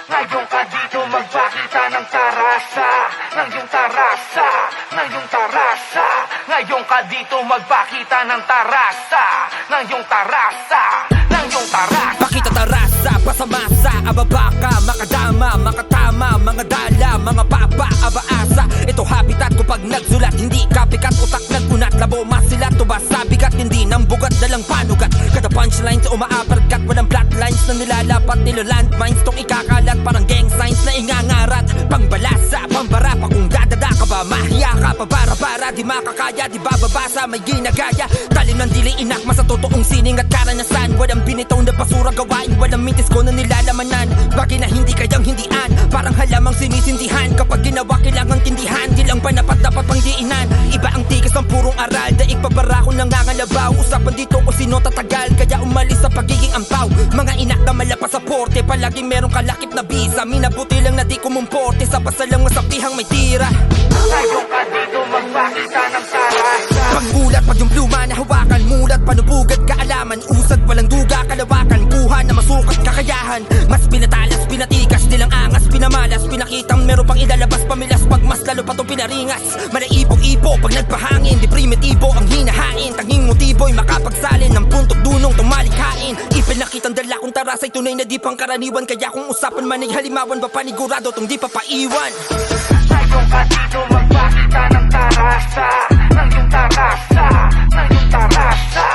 Ngayon ka dito magpakita ng tarasa, ng iyong tarasa, ng iyong tarasa. Ngayon ka dito magpakita ng tarasa, ng iyong tarasa, ng iyong tarasa. Pakita tarasa, pasamasa, ababa ka, makadama, makatama, mga dala, mga papa, abaasa. Ito habitat ko pag nagsulat, hindi kapikat, utak nag-unat, labo masilat, tubasa, bigat, hindi ng bugat, dalang panugat. Kada punchlines umaaperkat, walang flatlines na nilalapat, nilalandmines tong ikakalat, parang gang signs na ingangarat. Pangbalasa, pambara pa kung dadada ka ba, mahiya ka pa, para di makakaya, di bababasa, may ginagaya. Talim ng dili, inakma sa totoong sining at karanasan. Walang binitaw na basura gawain, walang mintis ko na nilalamanan. Bagay na hindi kayang hindian, parang halamang sinisindihan. Kapag ginawa kailangang tindihan, di lang ba napat dapat pang diinan. Iba ang tigas ng purong aral, daig pabara ko nangangalabaw. Usapan dito kung sino tatagal, kaya umalis sa pagiging ampaw. Mga inak na malapasaporte, palaging merong kalakip na bisa. Minabuti lang na di kumumporte, sa basa lang masapihang may tira. Ngayon ka dito magpakita ng tarasa. Pagbulat, pag yung pluma na hawakan, mulat, panubugat, kaalaman, usad, walang duga, kalawakan, buha na masukat, kakayahan. Mas pinatalas, pinatigas, nilang angas, pinamalas, pinakitang meron pang ilalabas, pamilas, pag mas lalo pa itong pinaringas. Malaibog-ibo, pag nagpahangin, di primitibo ang hinahain. Tanging motibo'y makapagsalin ng puntok dunong tumalikhain. Ipinakitang dala kong tarasa'y tunay na di pang karaniwan, kaya kung usapan man ay halimawan, papanigurado tong di papaiwan. Ngayon ka dito magpakita ng tarasa, ng iyong tarasa, ng iyong tarasa.